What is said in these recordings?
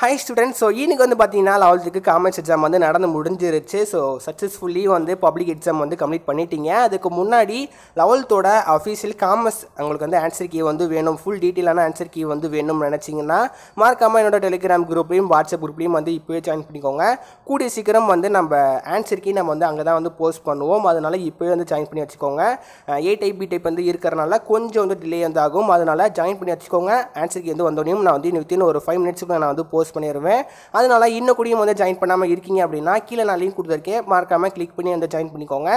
Hi students, so இன்னைக்கு வந்து பாத்தீங்கன்னா 11th காமர்ஸ் எக்ஸாம் வந்து நடந்து முடிஞ்சிருச்சு. ஸோ சக்ஸஸ்ஃபுல்லி வந்து பப்ளிக் எக்ஸாம் வந்து கம்ப்ளீட் பண்ணிட்டீங்க. அதுக்கு முன்னாடி 11th அஃபீஷியல் காமர்ஸ் உங்களுக்கு வந்து ஆன்சர் கீ வந்து வேணும், ஃபுல் டீட்டெயிலான ஆன்சர் கீ வந்து வேணும்னு நினச்சிங்கன்னா மறக்காமல் என்னோட டெலிகிராம் குரூப்லையும் வாட்ஸ்அப் குரூப்லையும் வந்து இப்போவே ஜாயின் பண்ணிக்கோங்க. கூடிய சீக்கிரம் வந்து நம்ம ஆன்சர் கீ நம்ம வந்து அங்கே தான் வந்து போஸ்ட் பண்ணுவோம். அதனால் இப்போவே வந்து ஜாயின் பண்ணி வச்சுக்கோங்க. ஏ டைப் பி டைப் வந்து இருக்கிறனால கொஞ்சம் வந்து டிலே வந்து ஆகும். அதனால் ஜாயின் பண்ணி வச்சுக்கோங்க. ஆன்சர் கீ வந்து வந்தோடனையும் நான் வந்து வித்தின் ஒரு 5 மினிட்ஸுக்கு நான் வந்து போஸ்ட் பண்ணிடுவேன். அதனால இன்னும் கூடியும் வந்து ஜாயின் பண்ணாமல் இருக்கீங்க அப்படின்னா கீழே நான் லிங்க் கொடுத்துருக்கேன், மறக்காமல் கிளிக் பண்ணி வந்து ஜாயின் பண்ணிக்கோங்க.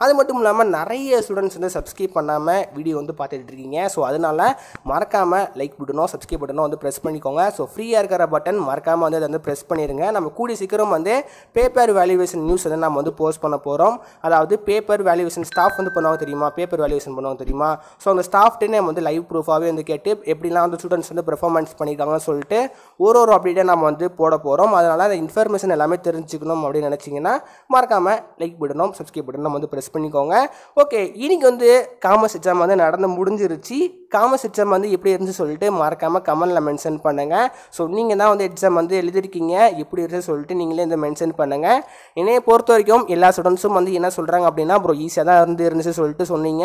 அது மட்டும் இல்லாமல் நிறைய ஸ்டூடெண்ட்ஸ் வந்து சப்ஸ்கிரைப் பண்ணாமல் வீடியோ வந்து பார்த்துட்டு இருக்கீங்க. ஸோ அதனால் மறக்காமல் லைக் பட்டனும் சப்ஸ்கிரைப் பட்டனும் வந்து ப்ரெஸ் பண்ணிக்கோங்க. ஸோ ஃப்ரீயாக இருக்கிற பட்டன் மறக்காமல் வந்து அதை வந்து ப்ரெஸ் பண்ணிடுங்க. நம்ம கூடிய சீக்கிரம் வந்து பேப்பர் வேல்யூவேஷன் நியூஸ் வந்து நம்ம வந்து போஸ்ட் பண்ண போகிறோம். அதாவது பேப்பர் வேல்யூவேஷன் ஸ்டாஃப் வந்து பண்ணுவாங்க தெரியுமா, பேப்பர் வேல்யூவேஷன் பண்ணுவாங்க தெரியுமா. ஸோ அந்த ஸ்டாஃப்ட்டு நம்ம வந்து லைவ் ப்ரூஃபாகவே வந்து கேட்டு எப்படிலாம் வந்து ஸ்டூடெண்ட்ஸ் வந்து பெர்ஃபார்மன்ஸ் பண்ணியிருக்காங்கன்னு சொல்லிட்டு ஒரு அப்டேட்டை நம்ம வந்து போட போகிறோம். அதனால் அந்த இன்ஃபர்மேஷன் எல்லாமே தெரிஞ்சுக்கணும் அப்படின்னு நினச்சிங்கன்னா மறக்காமல் லைக் பட்டனும் சப்ஸ்கிரைப் பட்டனும் வந்து ப்ரெஸ் பண்ணிக்கோங்க. ஓகே, இன்னைக்கு வந்து காமர்ஸ் எக்ஸாம் வந்து நடந்து முடிஞ்சிருச்சு. காமர்ஸ் எக்ஸாம் வந்து எப்படி இருந்துச்சு சொல்லிட்டு மறக்காமல் கமெண்டில் மென்ஷன் பண்ணுங்கள். ஸோ நீங்கள் தான் வந்து எக்ஸாம் வந்து எழுதிருக்கீங்க, எப்படி இருந்துச்சு சொல்லிட்டு நீங்களே இந்த மென்ஷன் பண்ணுங்கள். என்னையை பொறுத்த வரைக்கும் எல்லா ஸ்டூடெண்ட்ஸும் வந்து என்ன சொல்கிறாங்க அப்படின்னா அப்புறம் ஈஸியாக தான் இருந்துச்சு சொல்லிட்டு சொன்னீங்க.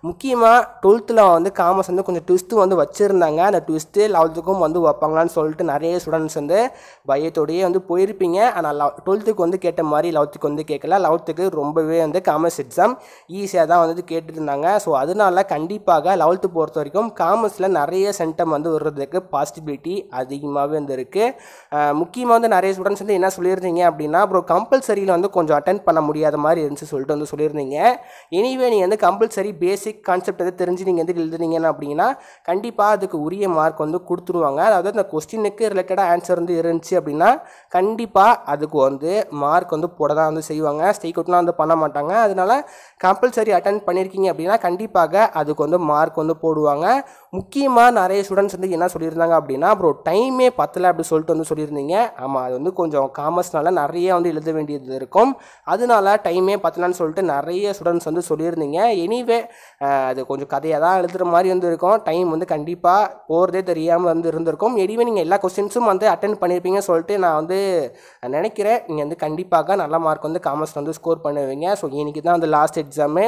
முக்கியமாக 12th வந்து காமர்ஸ் வந்து கொஞ்சம் ட்விஸ்ட்டு வந்து வச்சுருந்தாங்க. அந்த ட்விஸ்ட்டு 11th வந்து வைப்பாங்களான்னு சொல்லிட்டு நிறைய ஸ்டூடெண்ட்ஸ் வந்து பயத்தோடையே வந்து போயிருப்பீங்க. ஆனால் 12th வந்து கேட்ட மாதிரி 11th வந்து கேட்கல. 11th ரொம்பவே வந்து காமர்ஸ் எக்ஸாம் ஈஸியாக தான் வந்து கேட்டுருந்தாங்க. ஸோ அதனால கண்டிப்பாக 11th பொறுத்த வரைக்கும் காமர்ஸில் நிறைய சென்டம் வந்து வர்றதுக்கு பாசிபிலிட்டி அதிகமாகவே வந்து இருக்குது. முக்கியமாக வந்து நிறைய ஸ்டூடெண்ட்ஸ் வந்து என்ன சொல்லியிருந்தீங்க அப்படின்னா அப்புறம் கம்பல்சரியில் வந்து கொஞ்சம் அட்டென்ட் பண்ண முடியாத மாதிரி இருந்துச்சு சொல்லிட்டு வந்து சொல்லியிருந்தீங்க. எனிவே நீங்கள் வந்து கம்பல்சரி பேசிக் கான்செப்ட் வந்து தெரிஞ்சு நீங்கள் வந்து எழுதுனீங்கன்னா அப்படின்னா கண்டிப்பாக அதுக்கு உரிய மார்க் வந்து கொடுத்துருவாங்க. அதாவது அந்த கொஸ்டினுக்கு ரிலேட்டடாக ஆன்சர் வந்து இருந்துச்சு அப்படின்னா கண்டிப்பாக அதுக்கு வந்து மார்க் வந்து போட தான் வந்து செய்வாங்க. ஸ்ட்ரைக் அவுட்லாம் வந்து பண்ண மாட்டாங்க. அதனால கம்பல்சரி அட்டென்ட் பண்ணியிருக்கீங்க அப்படின்னா கண்டிப்பாக அதுக்கு வந்து மார்க் வந்து போடுவாங்க. முக்கியமாக நிறைய ஸ்டூடெண்ட்ஸ் வந்து என்ன சொல்லியிருந்தாங்க அப்படின்னா அப்புறம் டைமே பத்தலை அப்படி சொல்லிட்டு வந்து சொல்லியிருந்தீங்க. ஆமாம், அது வந்து கொஞ்சம் காமர்ஸ்னால நிறைய வந்து எழுத வேண்டியது இருக்கும். அதனால டைமே பத்தலைன்னு சொல்லிட்டு நிறைய ஸ்டூடெண்ட்ஸ் வந்து சொல்லியிருந்தீங்க. எனிவே அது கொஞ்சம் கதையாக தான் எழுதுகிற மாதிரி வந்து இருக்கும். டைம் வந்து கண்டிப்பாக போகிறதே தெரியாமல் வந்து இருந்திருக்கும். எனிவே நீங்கள் எல்லா கொஸ்டின்ஸும் வந்து அட்டென்ட் பண்ணியிருப்பீங்கன்னு சொல்லிட்டு நான் வந்து நினைக்கிறேன். நீங்கள் வந்து கண்டிப்பாக நல்ல மார்க் வந்து காமர்ஸ் வந்து ஸ்கோர் பண்ணுவீங்க. ஸோ இன்னைக்கு தான் வந்து லாஸ்ட் எக்ஸாமு.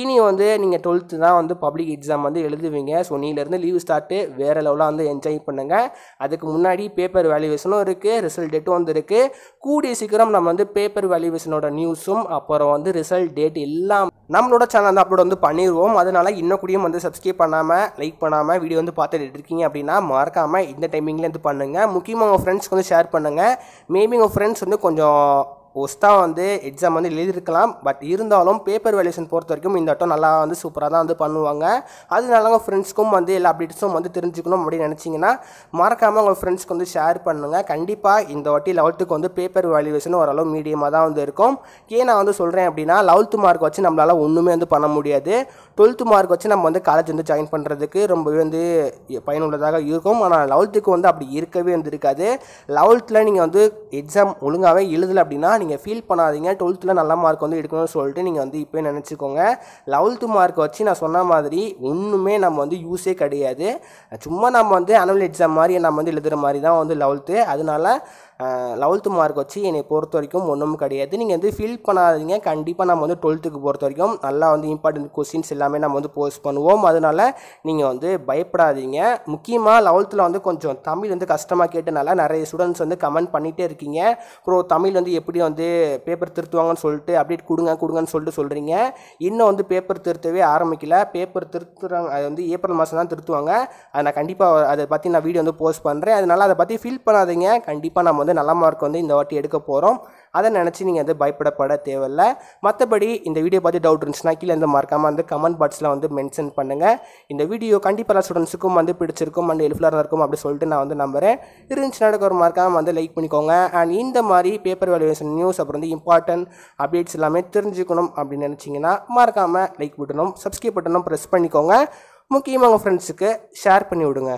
இனி வந்து நீங்கள் 12th தான் வந்து பப்ளிக் எக்ஸாம் வந்து எழுதுவீங்க. ஸோ நீலேருந்து லீவ் ஸ்டார்ட்டு வேறு லெவலாக வந்து என்ஜாய் பண்ணுங்கள். அதுக்கு முன்னாடி பேப்பர் வேல்யூவேஷனும் இருக்குது, ரிசல்ட் டேட்டும் வந்து இருக்குது. கூடிய சீக்கிரம் நம்ம வந்து பேப்பர் வேல்யூவேஷனோட நியூஸும் அப்புறம் வந்து ரிசல்ட் டேட் எல்லாம் நம்மளோட சேனல் வந்து அப்லோட் வந்து பண்ணிடுவோம். அதனால் இன்னும் கூடியும் வந்து சப்ஸ்கிரைப் பண்ணாமல் லைக் பண்ணாமல் வீடியோ வந்து பார்த்துட்டு இருக்கீங்க அப்படின்னா மறக்காமல் இந்த டைமிங்கில் வந்து பண்ணுங்கள். முக்கியமாக உங்கள் ஃப்ரெண்ட்ஸ்க்கு வந்து ஷேர் பண்ணுங்கள். மேபி உங்கள் ஃப்ரெண்ட்ஸ் வந்து கொஞ்சம் ஒஸ்ட்டாக வந்து எக்ஸாம் வந்து எழுதியிருக்கலாம். பட் இருந்தாலும் பேப்பர் வேல்யூஷன் பொறுத்த வரைக்கும் இந்த வட்டம் நல்லா வந்து சூப்பராக தான் வந்து பண்ணுவாங்க. அதனால உங்கள் ஃப்ரெண்ட்ஸ்க்கும் வந்து எல்லா அப்டேட்ஸும் வந்து தெரிஞ்சுக்கணும் அப்படின்னு நினச்சிங்கன்னா மறக்காமல் உங்கள் ஃப்ரெண்ட்ஸ்க்கு வந்து ஷேர் பண்ணுங்கள். கண்டிப்பாக இந்த வாட்டி 11th வந்து பேப்பர் வேல்யூவேஷன் ஓரளவு மீடியமாக தான் வந்து இருக்கும். ஏன் நான் வந்து சொல்கிறேன் அப்படின்னா 11th மார்க் வச்சு நம்மளால் ஒன்றுமே வந்து பண்ண முடியாது. 12th மார்க் வச்சு நம்ம வந்து காலேஜ் வந்து ஜாயின் பண்ணுறதுக்கு ரொம்பவே வந்து பயனுள்ளதாக இருக்கும். ஆனால் 11th வந்து அப்படி இருக்கவே வந்து இருக்காது. 11th நீங்கள் வந்து எக்ஸாம் ஒழுங்காகவே எழுதலை அப்படின்னா நீங்கள் ஃபீல் பண்ணாதீங்க. 12th நல்ல மார்க் வந்து எடுக்கணும்னு சொல்லிட்டு நீங்கள் வந்து இப்போ நினச்சிக்கோங்க. 11th மார்க் வச்சு நான் சொன்ன மாதிரி ஒன்றுமே நம்ம வந்து யூஸே கிடையாது. சும்மா நம்ம வந்து ஆனுவல் எக்ஸாம் மாதிரி நம்ம வந்து எழுதுகிற மாதிரி தான் வந்து 11th. அதனால 11th மார்க் வச்சு என்னை பொறுத்த வரைக்கும் ஒன்றும் கிடையாது. நீங்கள் வந்து ஃபீல் பண்ணாதீங்க. கண்டிப்பாக நம்ம வந்து 12th பொறுத்த வரைக்கும் நல்லா வந்து இம்பார்ட்டன்ட் கொஸ்டின்ஸ் எல்லாமே நம்ம வந்து போஸ்ட் பண்ணுவோம். அதனால் நீங்கள் வந்து பயப்படாதீங்க. முக்கியமாக 11th வந்து கொஞ்சம் தமிழ் வந்து கஷ்டமாக கேட்டனால நிறைய ஸ்டூடெண்ட்ஸ் வந்து கமெண்ட் பண்ணிகிட்டே இருக்கீங்க. அப்புறம் தமிழ் வந்து எப்படி வந்து பேப்பர் திருத்துவாங்கன்னு சொல்லிட்டு அப்டேட் கொடுங்கன்னு சொல்லிட்டு சொல்கிறீங்க. இன்னும் வந்து பேப்பர் திருத்தவே ஆரம்பிக்கல. பேப்பர் திருத்துறாங்க, அது வந்து ஏப்ரல் மாதம் தான் திருத்துவாங்க. அதை நான் கண்டிப்பாக அதை பற்றி நான் வீடியோ வந்து போஸ்ட் பண்ணுறேன். அதனால் அதை பற்றி ஃபீல் பண்ணாதீங்க. கண்டிப்பாக நம்ம வந்து நல்ல மார்க் வந்து இந்த வாட்டி எடுக்க போகிறோம். அதை நினச்சி நீங்கள் வந்து பயப்படப்பட தேவையில்லை. மற்றபடி இந்த வீடியோ பார்த்து டவுட் இருந்துச்சுன்னா கீழே இருந்து மறக்காமல் வந்து கமெண்ட் பாக்ஸில் வந்து மென்ஷன் பண்ணுங்கள். இந்த வீடியோ கண்டிப்பாக ஸ்டூடெண்ட்ஸுக்கும் வந்து பிடிச்சிருக்கும் அண்ட் ஹெல்ப்ஃபுல்லாக இருக்கும் அப்படி சொல்லிட்டு நான் வந்து நம்புகிறேன். இருந்துச்சுன்னா ஒரு மறக்காமல் வந்து லைக் பண்ணிக்கோங்க. அண்ட் இந்த மாதிரி பேப்பர் வேல்யூவேஷன் நியூஸ் அப்புறம் வந்து இம்பார்ட்டன்ட் அப்டேட்ஸ் எல்லாமே தெரிஞ்சுக்கணும் அப்படின்னு நினச்சிங்கன்னா மறக்காமல் லைக் பட்டனும் சப்ஸ்கிரைப் பட்டனும் ப்ரெஸ் பண்ணிக்கோங்க. முக்கியமாக உங்கள் ஃப்ரெண்ட்ஸுக்கு ஷேர் பண்ணி விடுங்க.